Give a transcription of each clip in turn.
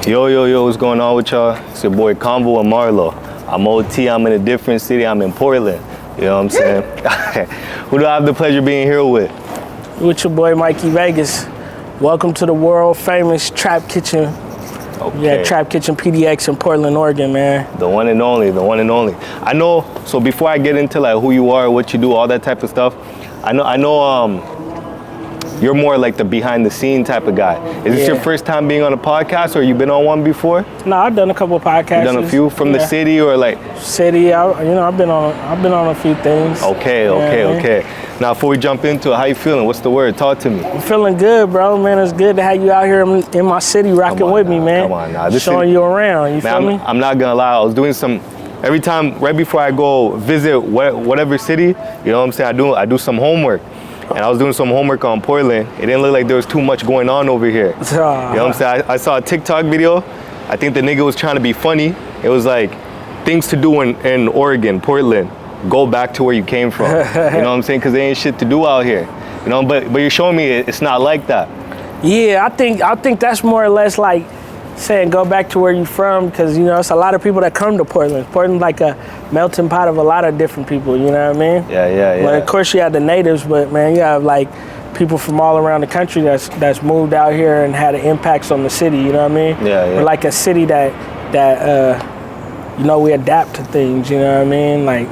Yo, what's going on with y'all? It's your boy Convo and Marlo. I'm OT, I'm in a different city, I'm in Portland. You know what I'm saying? Who do I have the pleasure of being here with? With your boy Mikey Vegas. Welcome to the world famous Trap Kitchen. Okay. Yeah, TrapKitchenPDX in Portland, Oregon, man. The one and only. I know, so before I get into like who you are, what you do, all that type of stuff, I know you're more like the behind the scene type of guy. Is this your first time being on a podcast, or you been on one before? No, I've done a couple of podcasts. You done a few from the city, or like? City, I've been on a few things. Okay. Now, before we jump into it, how you feeling? What's the word? Talk to me. I'm feeling good, bro, man. It's good to have you out here in my city rocking with me, man. Come on now. Showing you around, you feel me? I'm not gonna lie, I was doing some, every time, right before I go visit whatever city, you know what I'm saying, I do some homework. And I was doing some homework on Portland. It didn't look like there was too much going on over here. You know what I'm saying? I saw a TikTok video. I think the nigga was trying to be funny. It was like, things to do in Oregon, Portland. Go back to where you came from. You know what I'm saying? Because there ain't shit to do out here. You know, but you're showing me it's not like that. Yeah, I think that's more or less like saying go back to where you from, because you know it's a lot of people that come to Portland. Portland's like a melting pot of a lot of different people, you know what I mean? Yeah. Well, of course you have the natives, but man, you have like people from all around the country that's moved out here and had impacts on the city, you know what I mean? Yeah. We're like a city that you know, we adapt to things, you know what I mean? Like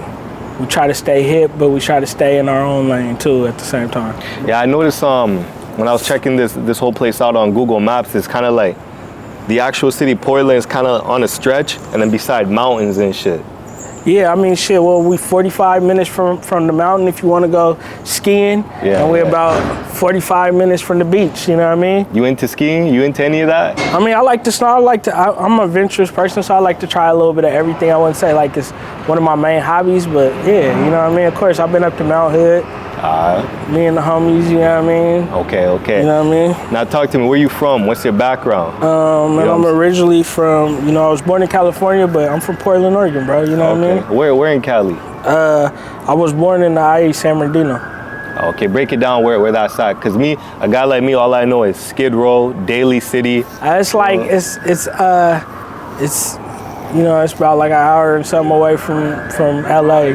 we try to stay hip, but we try to stay in our own lane too at the same time. Yeah, I noticed when I was checking this whole place out on Google Maps, it's kind of like the actual city, Portland, is kind of on a stretch, and then beside mountains and shit. Yeah, I mean, shit, well, we 45 minutes from the mountain if you want to go skiing, and we're about 45 minutes from the beach, you know what I mean? You into skiing? You into any of that? I mean, I like to snow. I'm an adventurous person, so I like to try a little bit of everything. I wouldn't say like it's one of my main hobbies, but yeah, you know what I mean? Of course, I've been up to Mount Hood. Me and the homies, you know what I mean? Okay. You know what I mean? Now talk to me, where you from? What's your background? I'm originally from, I was born in California, but I'm from Portland, Oregon, bro, you know what I mean? Where in Cali? I was born in the IE San Bernardino. Okay, break it down where that's at. Cause a guy like me, all I know is Skid Row, Daly City. It's like, it's it's about like an hour and something away from LA,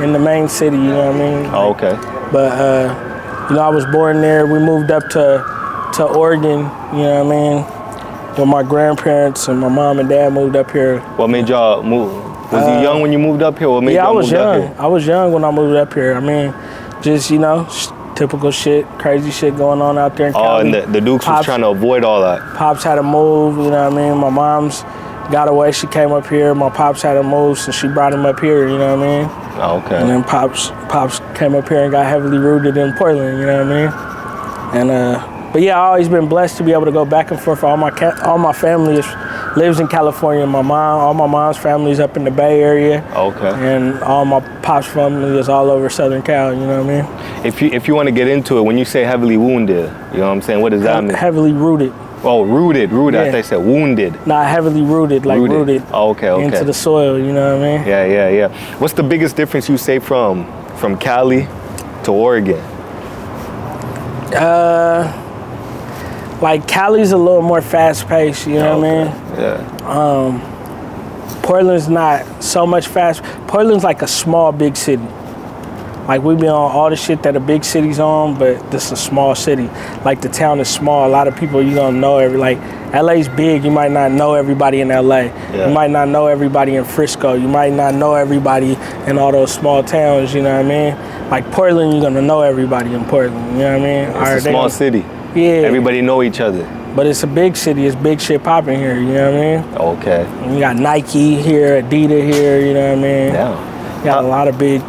in the main city, you know what I mean? Oh, okay. But, I was born there. We moved up to Oregon, you know what I mean? With my grandparents, and my mom and dad moved up here. What made y'all move? Was you young when you moved up here? What made y'all move up here? I was young when I moved up here. I mean, just, typical shit, crazy shit going on out there in Cali. Oh, and the Dukes was trying to avoid all that. Pops had to move, you know what I mean? My mom's got away, she came up here. My pops had to move, so she brought him up here, you know what I mean? Oh, okay. And then pops came up here and got heavily rooted in Portland, you know what I mean? And but yeah, I've always been blessed to be able to go back and forth. All my family lives in California. All my mom's family is up in the Bay Area. Okay. And all my pops' family is all over Southern Cal, you know what I mean? If you want to get into it, when you say heavily wounded, you know what I'm saying? What does that mean? Heavily rooted. Oh, rooted. Yeah. I thought you said wounded. Nah, heavily rooted, like rooted. Oh, okay. Into the soil, you know what I mean? Yeah. What's the biggest difference you say from Cali to Oregon? Like Cali's a little more fast paced, you know what I mean? Yeah. Portland's not so much fast. Portland's like a small, big city. Like we be on all the shit that a big city's on, but this is a small city. Like the town is small. A lot of people you don't know like LA's big, you might not know everybody in LA. Yeah. You might not know everybody in Frisco. You might not know everybody in all those small towns, you know what I mean? Like Portland, you're gonna know everybody in Portland, you know what I mean? It's a small city. Yeah. Everybody know each other. But it's a big city, it's big shit popping here, you know what I mean? Okay. And you got Nike here, Adidas here, you know what I mean? Yeah. You got a lot of big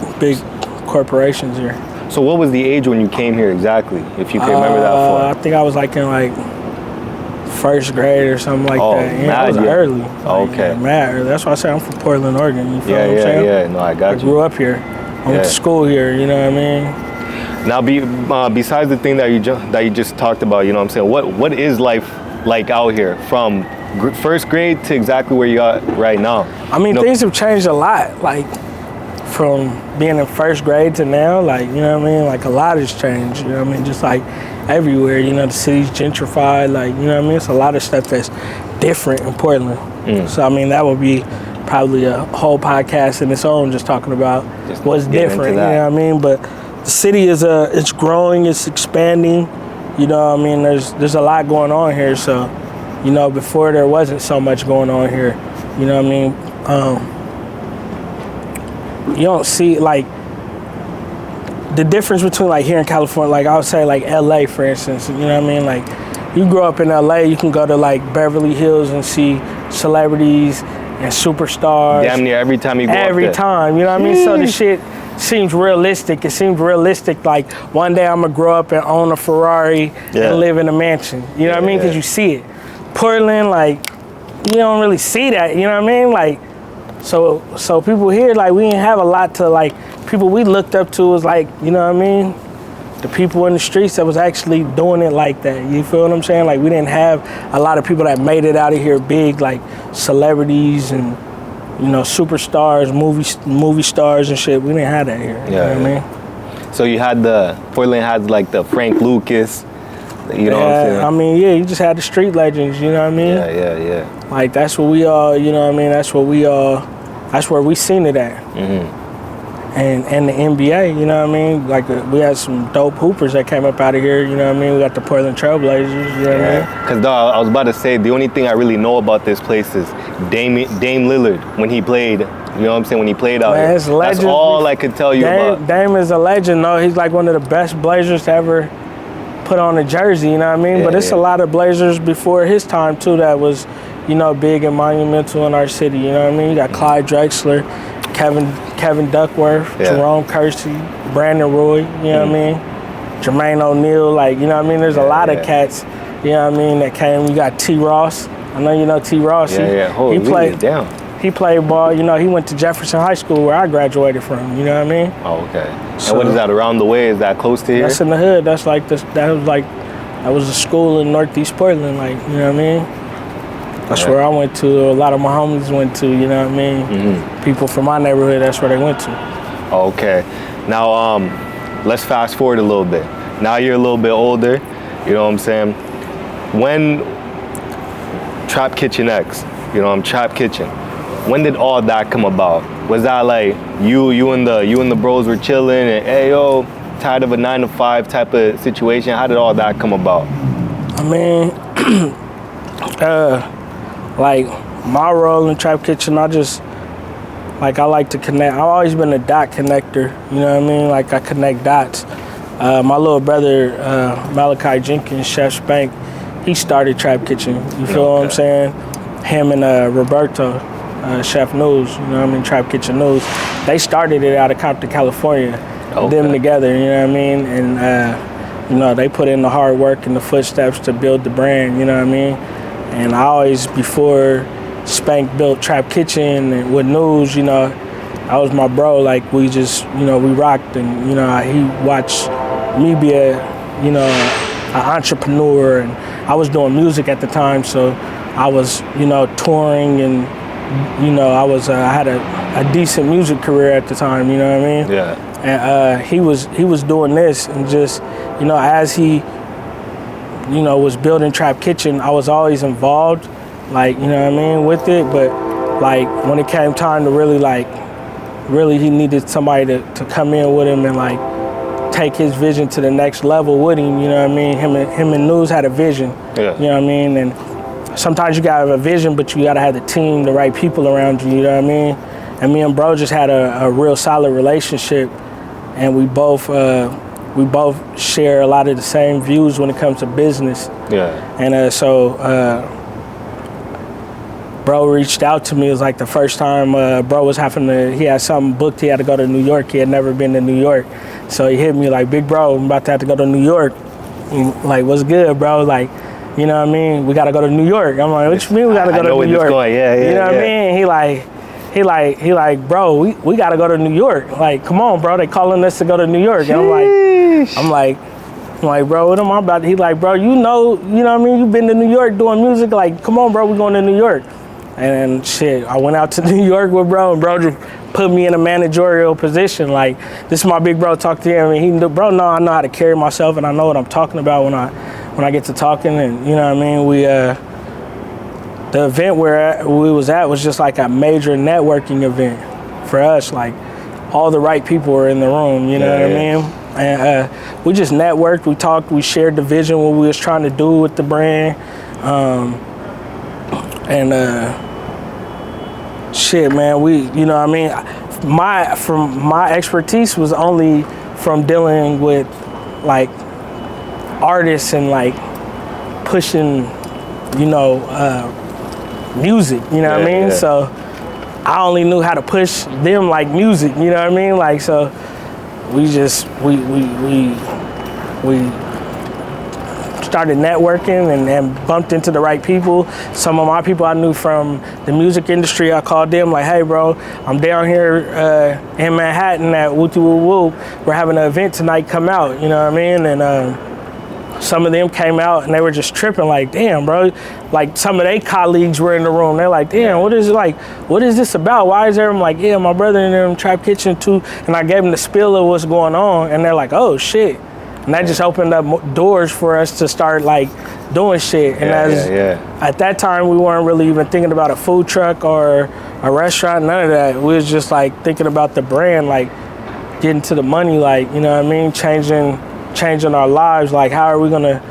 corporations here. So what was the age when you came here exactly, if you can remember that far? I think I was like in first grade or something like that. Yeah, I was early. Okay. Mad early. That's why I say I'm from Portland, Oregon. You feel what I'm saying? Yeah. No, I got you. I grew up here. I went to school here, you know what I mean? Now, besides the thing that you just talked about, you know what I'm saying, what is life like out here from first grade to exactly where you are right now? I mean, things have changed a lot. Like, from being in first grade to now, like, you know what I mean? Like, a lot has changed, you know what I mean? Just like everywhere, the city's gentrified, like, you know what I mean? It's a lot of stuff that's different in Portland. So I mean, that would be probably a whole podcast in its own, just talking about Just what's getting into different. You that. know what I mean? But the city is it's growing, it's expanding. You know what I mean? There's a lot going on here. So, you know, before there wasn't so much going on here. You know what I mean? You don't see like the difference between like here in California, like I would say like LA, for instance. You know what I mean? Like you grow up in LA, you can go to like Beverly Hills and see celebrities and superstars. Damn near every time you go Every up there. time, you know what I mean? So the shit seems realistic. It seems realistic. Like one day I'm gonna grow up and own a Ferrari and live in a mansion. You know what I mean? Because you see it. Portland, like you don't really see that. You know what I mean? Like so people here, like we didn't have a lot to like. People we looked up to was like, you know what I mean? The people in the streets that was actually doing it like that. You feel what I'm saying? Like we didn't have a lot of people that made it out of here big, like celebrities and, you know, superstars, movie stars and shit. We didn't have that here. You know what I mean? So you had Portland had like the Frank Lucas, you know what I'm saying? I mean, yeah, you just had the street legends, you know what I mean? Yeah. Like that's what we all, you know what I mean? That's where we seen it at. And the NBA, you know what I mean? Like we had some dope hoopers that came up out of here, you know what I mean? We got the Portland Trailblazers, you know what I mean? Because dog, I was about to say, the only thing I really know about this place is Dame Lillard when he played. You know what I'm saying? When he played out here. It's legend. That's all I could tell you about. Dame is a legend, though. He's like one of the best Blazers to ever put on a jersey, you know what I mean? But it's a lot of Blazers before his time, too, that was, you know, big and monumental in our city, you know what I mean? You got Clyde Drexler, Kevin Duckworth, Jerome Kersey, Brandon Roy, you know what I mean? Jermaine O'Neal, like, you know what I mean? There's a lot of cats, you know what I mean, that came. You got T. Ross. I know you know T. Ross. Holy down. He played ball, you know, he went to Jefferson High School where I graduated from, you know what I mean? Oh, okay. So, and what is that, around the way? Is that close to here? That's in the hood. That's like that was a school in Northeast Portland, like, you know what I mean? That's where I went to. A lot of my homies went to, you know what I mean? People from my neighborhood, that's where they went to. Okay. Now, let's fast forward a little bit. Now you're a little bit older, you know what I'm saying? When Trap Kitchen X, you know, Trap Kitchen, when did all that come about? Was that like you and the bros were chilling and, hey, yo, tired of a 9-to-5 type of situation? How did all that come about? I mean, like my role in Trap Kitchen, I like to connect. I've always been a dot connector, you know what I mean? Like I connect dots. My little brother, Malachi Jenkins, Chef Spank, he started Trap Kitchen. You feel what I'm saying? Him and Roberto, Chef News, you know what I mean? Trap Kitchen News. They started it out of Compton, California. Them together, you know what I mean? And, you know, they put in the hard work and the footsteps to build the brand, you know what I mean? And I always, before Spank built Trap Kitchen and with News, you know, I was my bro. Like we just, you know, we rocked, and you know, he watched me be an entrepreneur, and I was doing music at the time, so I was, you know, touring, and you know, I had a decent music career at the time. You know what I mean? Yeah. And he was doing this, and just, you know, as he, you know, was building Trap Kitchen, I was always involved, like, you know what I mean, with it. But like when it came time to really he needed somebody to come in with him and like take his vision to the next level with him, you know what I mean? Him and News had a vision, you know what I mean? And sometimes you gotta have a vision, but you gotta have the team, the right people around you, you know what I mean? And me and bro just had a real solid relationship, and we both share a lot of the same views when it comes to business. Yeah. And so bro reached out to me. It was like the first time bro was he had something booked. He had to go to New York. He had never been to New York. So he hit me like, big bro, I'm about to have to go to New York. And like, what's good, bro? Like, you know what I mean? We got to go to New York. I'm like, what you mean we got to go to New York? Yeah, you know what I mean? He like, bro, we got to go to New York. Like, come on, bro. They calling us to go to New York. And I'm like, bro, what am I about? He like, bro, you know what I mean? You've been to New York doing music. Like, come on, bro, we going to New York. And shit, I went out to New York with bro, and bro just put me in a managerial position. Like, this is my big bro, talk to him, and I know how to carry myself, and I know what I'm talking about when I get to talking, and you know what I mean? the event where we was at was just like a major networking event for us. Like all the right people were in the room, you know what I mean? And we just networked, we talked, we shared the vision, what we was trying to do with the brand. Shit, man, you know what I mean? My expertise was only from dealing with like artists and like pushing, you know, music, you know what I mean? So I only knew how to push them like music, you know what I mean? Like, so we started networking and bumped into the right people. Some of my people I knew from the music industry, I called them like, hey bro, I'm down here in Manhattan at Wooty Woo Woo. We're having an event tonight, come out, you know what I mean? And some of them came out and they were just tripping like, damn bro, like some of their colleagues were in the room. They're like, damn, what is this about? Why is there? I'm like, yeah, my brother in them Trap Kitchen too. And I gave them the spiel of what's going on and they're like, oh shit. And that just opened up doors for us to start like doing shit. And at that time, we weren't really even thinking about a food truck or a restaurant, none of that. We was just like thinking about the brand, like getting to the money, like, you know what I mean? Changing our lives. Like, how are we gonna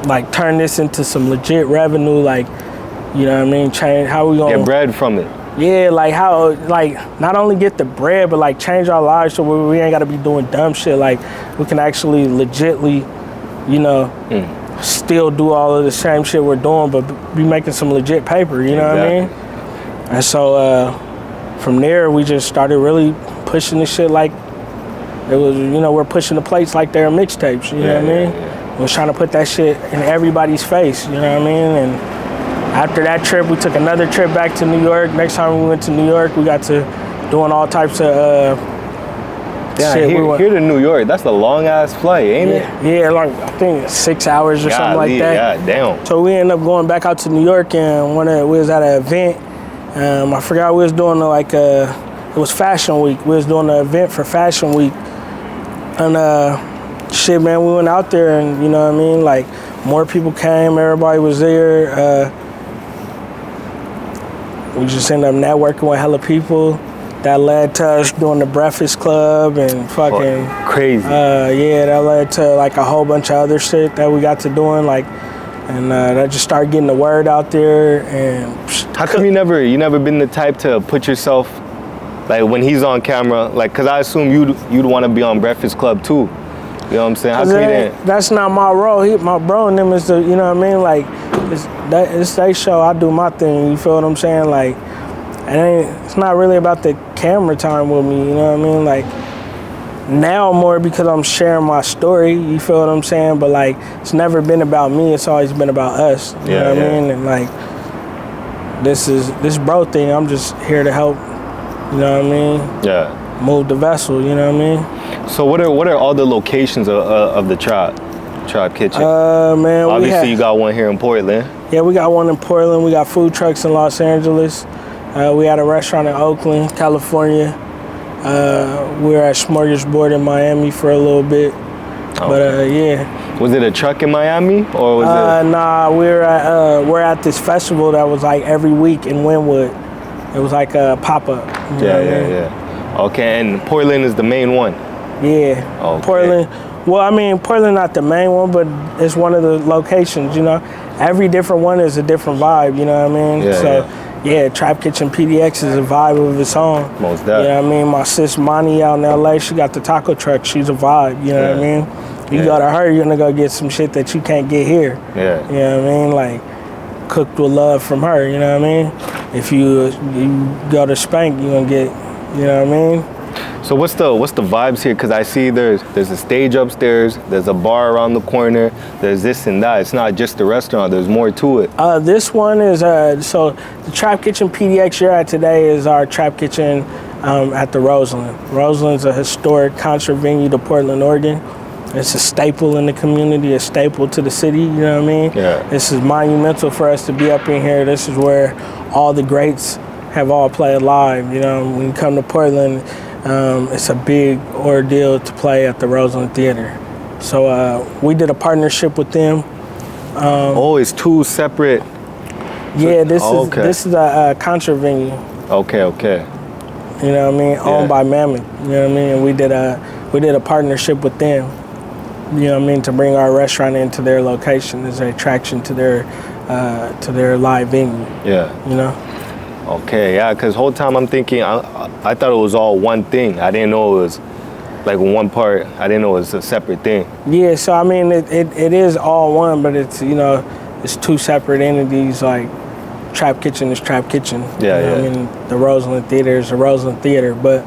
like turn this into some legit revenue? Like, you know what I mean? How are we gonna get bread from it? Yeah, like how, like not only get the bread, but like change our lives so we ain't gotta be doing dumb shit. Like we can actually legitly, you know, still do all of the same shit we're doing, but be making some legit paper, you know what I mean? And so from there, we just started really pushing this shit like it was, you know, we're pushing the plates like they're mixtapes, you know what I mean? We was trying to put that shit in everybody's face, you know what I mean? And after that trip, we took another trip back to New York. Next time we went to New York, we got to doing all types of shit. Here to New York, that's a long ass flight, ain't it? Yeah, like I think 6 hours or something like that. Yeah, damn. So we ended up going back out to New York, and we was at an event. I forgot we was doing it was Fashion Week. We was doing an event for Fashion Week, and shit, man, we went out there, and you know what I mean, like more people came, everybody was there. We just ended up networking with hella people. That led to us doing the Breakfast Club and fucking crazy. That led to like a whole bunch of other shit that we got to doing, like, and that just started getting the word out there. And how come you never been the type to put yourself like when he's on camera, like, cause I assume you'd want to be on Breakfast Club too. You know what I'm saying? How come you didn't? That's not my role. My bro and them is the, you know what I mean? Like, it's their show, I do my thing, you feel what I'm saying? Like, it's not really about the camera time with me, you know what I mean? Like, now more because I'm sharing my story, you feel what I'm saying? But like, it's never been about me, it's always been about us, you know what I mean? And like, this bro thing, I'm just here to help, you know what I mean? Yeah. Move the vessel, you know what I mean? So what are all the locations of the Trap Kitchen? Man, obviously you got one here in Portland. Yeah, we got one in Portland. We got food trucks in Los Angeles. We had a restaurant in Oakland, California. We were at Smorgasbord in Miami for a little bit. Okay. But yeah. Was it a truck in Miami or was it? Nah, we're at this festival that was like every week in Wynwood. It was like a pop-up. Yeah. Okay, and Portland is the main one. Yeah, okay. Portland. Well, I mean, Portland not the main one, but it's one of the locations, you know. Every different one is a different vibe, you know what I mean? Yeah, TrapKitchenPDX is a vibe of its own. Most definitely. You know what I mean? My sis Monty out in LA, she got the taco truck. She's a vibe, you know what I mean? You go to her, you're gonna go get some shit that you can't get here. Yeah. You know what I mean? Like, cooked with love from her, you know what I mean? If you go to Spank, you're gonna get, you know what I mean? So what's the vibes here? Because I see there's a stage upstairs, there's a bar around the corner, there's this and that. It's not just a restaurant, there's more to it. This one is, so the Trap Kitchen PDX you're at today is our Trap Kitchen at the Roseland. Roseland's a historic concert venue to Portland, Oregon. It's a staple in the community, a staple to the city, you know what I mean? Yeah. This is monumental for us to be up in here. This is where all the greats have all played live, you know? When you come to Portland, it's a big ordeal to play at the Roseland Theater. So we did a partnership with them Oh, it's two separate. Yeah, this is a concert venue. Okay. You know what I mean? Owned by Mammoth. You know what I mean? And we did a partnership with them. You know what I mean? To bring our restaurant into their location as an attraction to their live venue. Yeah. You know? Okay, yeah, because whole time I'm thinking, I thought it was all one thing. I didn't know it was like one part. I didn't know it was a separate thing. Yeah, so I mean, it is all one, but it's, you know, it's two separate entities. Like Trap Kitchen is Trap Kitchen. Yeah, you know what I mean, the Roseland Theater is the Roseland Theater, but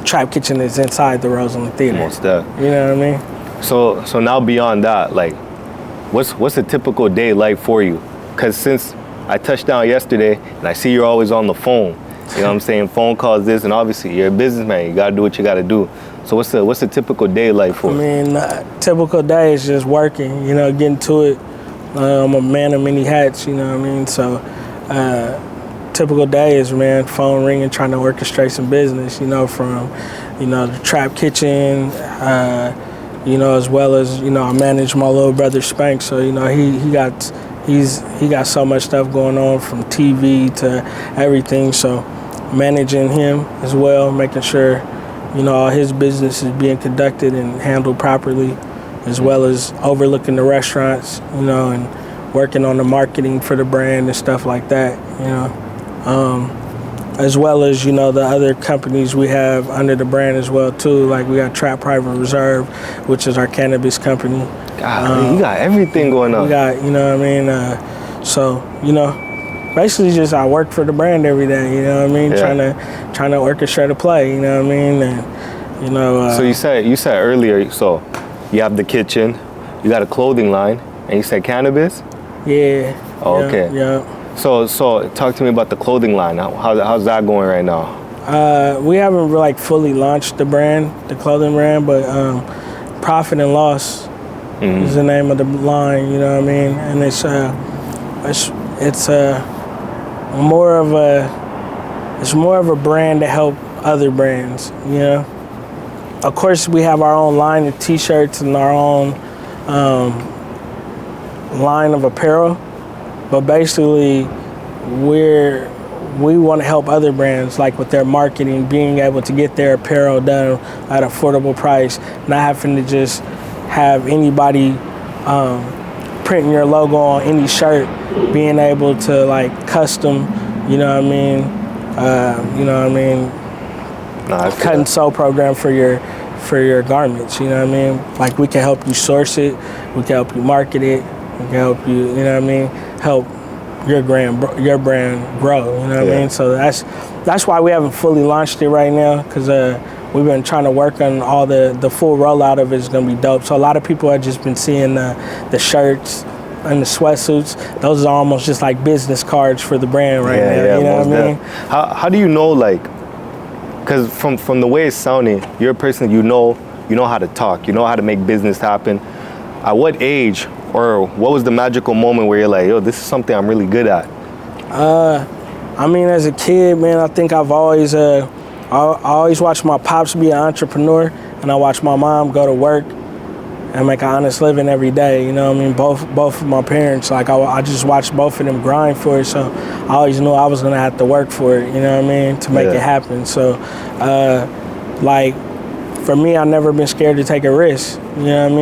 Trap Kitchen is inside the Roseland Theater. Almost that. You know what I mean? So now beyond that, like, what's a typical day like for you? Because since I touched down yesterday and I see you're always on the phone, you know what I'm saying? Phone calls, this, and obviously you're a businessman. You gotta do what you gotta do. So what's a typical day like for you? I mean, typical day is just working, you know, getting to it. I'm a man of many hats, you know what I mean? So typical day is, man, phone ringing, trying to orchestrate some business, you know, from, you know, the Trap Kitchen, you know, as well as, you know, I manage my little brother Spank. So, you know, he got so much stuff going on, from TV to everything. So managing him as well, making sure, you know, all his business is being conducted and handled properly, as well as overlooking the restaurants, you know, and working on the marketing for the brand and stuff like that, you know. As well as, you know, the other companies we have under the brand as well too. Like we got Trap Private Reserve, which is our cannabis company. God, you got everything going on. We got, you know what I mean? So, you know, basically just I work for the brand every day, you know what I mean? Yeah. Trying to orchestrate a play, you know what I mean? And, you know. So you said earlier, so you have the kitchen, you got a clothing line, and you said cannabis? Yeah. Oh, okay. Yeah. So talk to me about the clothing line. How's that going right now? We haven't like fully launched the brand, the clothing brand, but Profit and Loss is the name of the line. You know what I mean? And it's more of a brand to help other brands. You know, of course we have our own line of T-shirts and our own line of apparel. But basically, we want to help other brands, like with their marketing, being able to get their apparel done at an affordable price, not having to just have anybody printing your logo on any shirt, being able to like custom, you know what I mean? You know what I mean? Cut and sew program for your garments, you know what I mean? Like we can help you source it, we can help you market it, we can help you, you know what I mean? Help your brand grow, you know what I mean? So that's why we haven't fully launched it right now, because we've been trying to work on all the full rollout of it is gonna be dope. So a lot of people have just been seeing the shirts and the sweatsuits. Those are almost just like business cards for the brand right now. Yeah, you know what I mean? How do you know, like, because from the way it's sounding, you're a person, you know how to talk, you know how to make business happen. At what age or what was the magical moment where you're like, yo, this is something I'm really good at? I mean, as a kid, man, I think I've always I always watched my pops be an entrepreneur, and I watched my mom go to work and make an honest living every day. You know what I mean? Both of my parents, like I just watched both of them grind for it, so I always knew I was gonna have to work for it, you know what I mean, to make it happen. So like for me, I've never been scared to take a risk, you know what I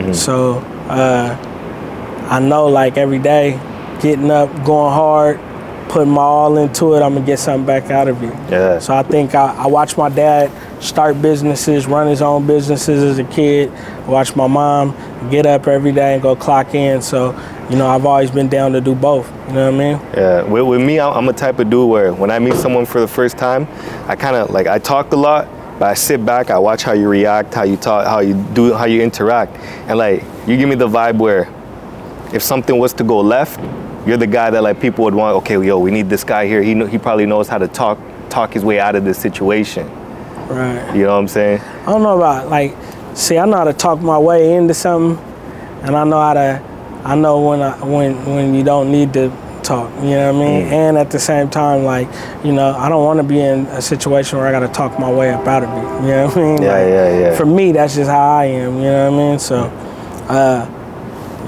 mean? So I know, like, every day, getting up, going hard, putting my all into it, I'm gonna get something back out of it. Yeah. So I think I watched my dad start businesses, run his own businesses as a kid. I watched my mom get up every day and go clock in. So, you know, I've always been down to do both, you know what I mean? Yeah, with me, I'm a type of dude where when I meet someone for the first time, I kind of, like, I talk a lot, but I sit back, I watch how you react, how you talk, how you interact. And like, you give me the vibe where if something was to go left, you're the guy that like people would want, okay, yo, we need this guy here. He probably knows how to talk his way out of this situation. Right. You know what I'm saying? I don't know about, like, see, I know how to talk my way into something, and I know when you don't need to talk, you know what I mean? And at the same time, like, you know, I don't want to be in a situation where I got to talk my way up out of it, you know what I mean? Yeah. For me, that's just how I am, you know what I mean? So,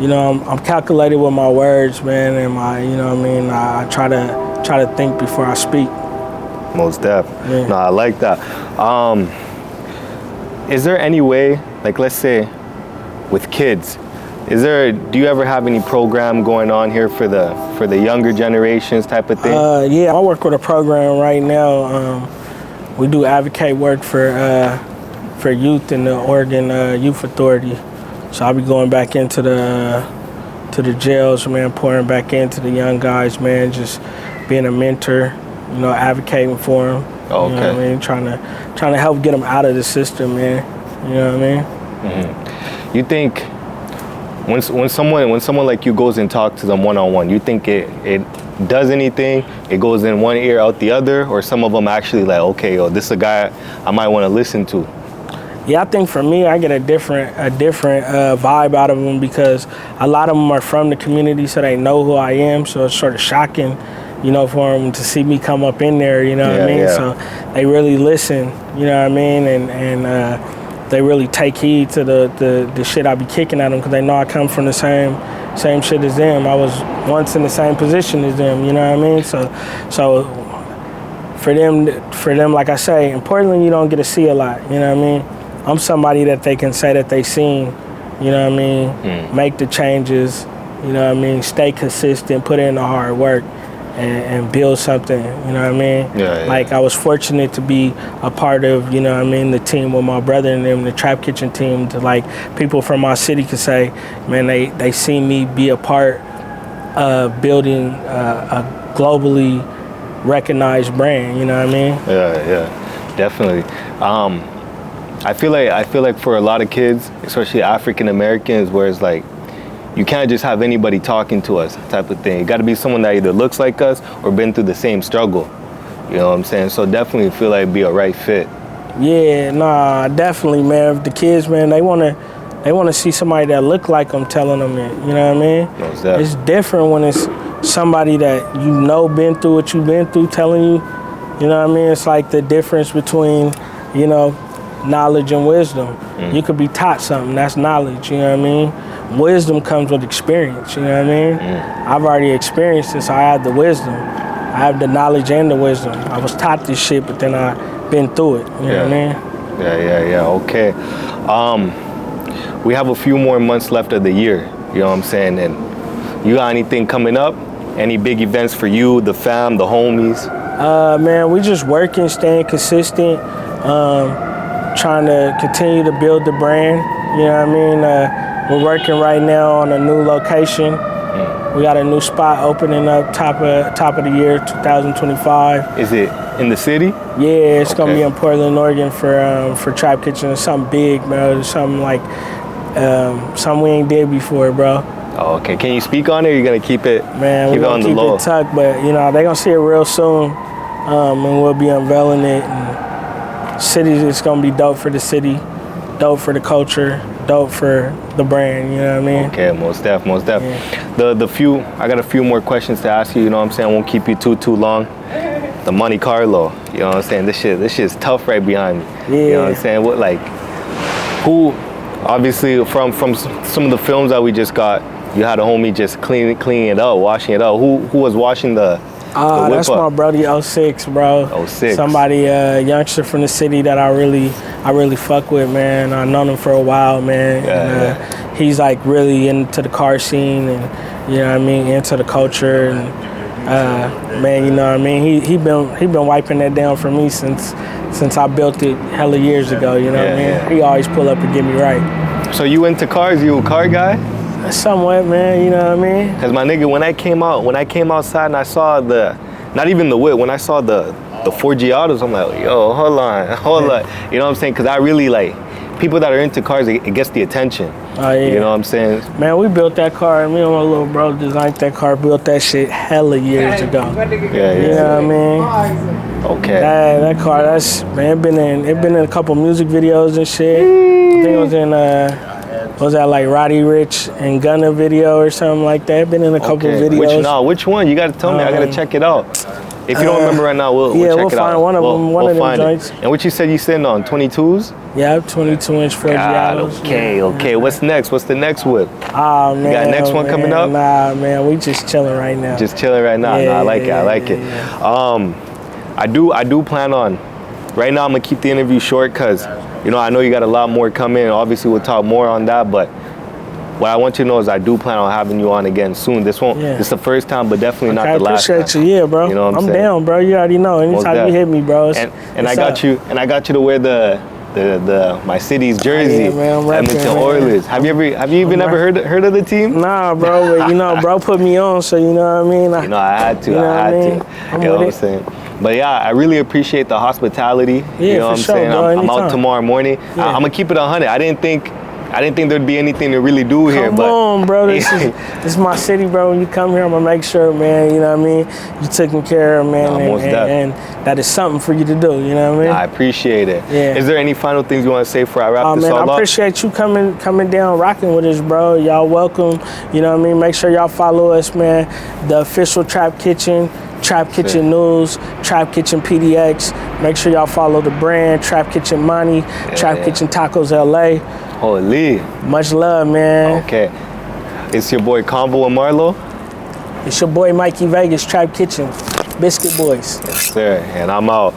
you know, I'm calculated with my words, man, and my, you know what I mean. I try to think before I speak. Most def. Yeah. No, I like that. Is there any way, like let's say with kids, do you ever have any program going on here for the younger generations type of thing? Yeah, I work with a program right now. We do advocate work for youth in the Oregon Youth Authority. So I'll be going back into the jails, man, pouring back into the young guys, man, just being a mentor, you know, advocating for them. Okay. You know what I mean? Trying to help get them out of the system, man. You know what I mean? Mm-hmm. You think when someone like you goes and talks to them one-on-one, you think it does anything? It goes in one ear out the other, or some of them actually like, okay, yo, this is a guy I might want to listen to? Yeah, I think for me, I get a different vibe out of them because a lot of them are from the community, so they know who I am. So it's sort of shocking, you know, for them to see me come up in there. You know what I mean? Yeah. So they really listen. You know what I mean? And they really take heed to the shit I be kicking at them because they know I come from the same shit as them. I was once in the same position as them. You know what I mean? So for them, like I say, in Portland, you don't get to see a lot. You know what I mean? I'm somebody that they can say that they seen, you know what I mean, make the changes, you know what I mean, stay consistent, put in the hard work, and build something, you know what I mean? Yeah. Like, I was fortunate to be a part of, you know what I mean, the team with my brother and them, the Trap Kitchen team, to like, people from my city could say, man, they seen me be a part of building a globally recognized brand, you know what I mean? Yeah, definitely. I feel like for a lot of kids, especially African Americans, where it's like you can't just have anybody talking to us type of thing. You got to be someone that either looks like us or been through the same struggle. You know what I'm saying? So definitely feel like it'd be a right fit. Yeah, nah, definitely, man. If the kids, man, they wanna see somebody that look like them telling them it. You know what I mean? Most definitely. It's different when it's somebody that you know been through what you've been through telling you. You know what I mean? It's like the difference between, you know, knowledge and wisdom. You could be taught something, that's knowledge, you know what I mean? Wisdom comes with experience, you know what I mean? I've already experienced this, so I have the wisdom. I have the knowledge and the wisdom. I was taught this shit, but then I've been through it, you know what I mean? Yeah, okay. We have a few more months left of the year, you know what I'm saying? And you got anything coming up? Any big events for you, the fam, the homies? Man, we just working, staying consistent, trying to continue to build the brand. You know what I mean? We're working right now on a new location. We got a new spot opening up top of the year 2025. Is it in the city? Yeah, it's gonna be in Portland, Oregon for Trap Kitchen. It's something big, bro. It's something like something we ain't did before, bro. Oh, okay. Can you speak on it? Or you're gonna keep it? Man, we're gonna keep it tucked, but you know they gonna see it real soon, and we'll be unveiling it. And city, it's gonna be dope for the city, dope for the culture, dope for the brand. You know what I mean? Okay, most def. Yeah. I got a few more questions to ask you. You know what I'm saying? I won't keep you too long. The Monte Carlo. You know what I'm saying? This shit's tough right behind me. Yeah. You know what I'm saying? What like, who? Obviously, from some of the films that we just got, you had a homie just cleaning it up, washing it up. Who was washing the whip that's up? my brother 06, bro. 06. Somebody, youngster from the city that I really fuck with, man. I've known him for a while, man. Yeah, He's like really into the car scene and, you know what I mean, into the culture. And man, you know what I mean? He been wiping that down for me since I built it hella years ago, you know what I mean? Yeah. He always pull up and get me right. So you into cars? You a car guy? Somewhat, man, you know what I mean? Cause my nigga, when I came outside and I saw not even the whip, when I saw the 4G autos, I'm like, yo, hold on. You know what I'm saying? Cause I really like, people that are into cars, it gets the attention. Oh, yeah. You know what I'm saying? Man, we built that car. Me and my little bro designed that car, built that shit hella years ago. Yeah. You know what I mean? Okay. That car, it been in a couple music videos and shit. I think it was in was that like Roddy Ricch and Gunna video or something like that? Been in a couple videos. Which one? You gotta tell me. I gotta check it out. If you don't remember right now, we'll check it out. Yeah, we'll find one of them, one of them joints. And what you said you sitting on, 22s? Yeah, 22-inch Forgiatos. Okay. What's next? What's the next whip? Ah, man. You got next one coming up? Nah, man, we just chilling right now. Just chilling right now. Yeah, I like it. I do plan on, right now I'm gonna keep the interview short because, you know, I know you got a lot more coming. Obviously we'll talk more on that, but what I want you to know is I do plan on having you on again soon. This is the first time, but definitely not the last time. I appreciate you, yeah, bro. You know what I'm saying? down, bro. You already know. Anytime you hit me, bro. And I got you to wear the my city's jersey, Edmonton Oilers. Have you even ever heard of the team? Nah, bro. But you know, bro put me on, so you know what I mean. I had to. You know what I'm saying? But yeah, I really appreciate the hospitality. Yeah, you know what I'm saying? Bro, I'm out tomorrow morning. Yeah. I'm gonna keep it 100. I didn't think there'd be anything to really do here. Come on, bro. This is my city, bro. When you come here, I'm gonna make sure, man. You know what I mean? You taken care of, man, and that is something for you to do. You know what I mean? I appreciate it. Yeah. Is there any final things you want to say before I wrap this all up? I appreciate you coming down, rocking with us, bro. Y'all welcome. You know what I mean? Make sure y'all follow us, man. The official Trap Kitchen. Trap Kitchen News, Trap Kitchen PDX. Make sure y'all follow the brand, Trap Kitchen Money, Trap Kitchen Tacos LA. Holy. Much love, man. Okay. It's your boy Convo and Marlo. It's your boy Mikey Vegas, Trap Kitchen. Biscuit Boys. Yes, sir. And I'm out.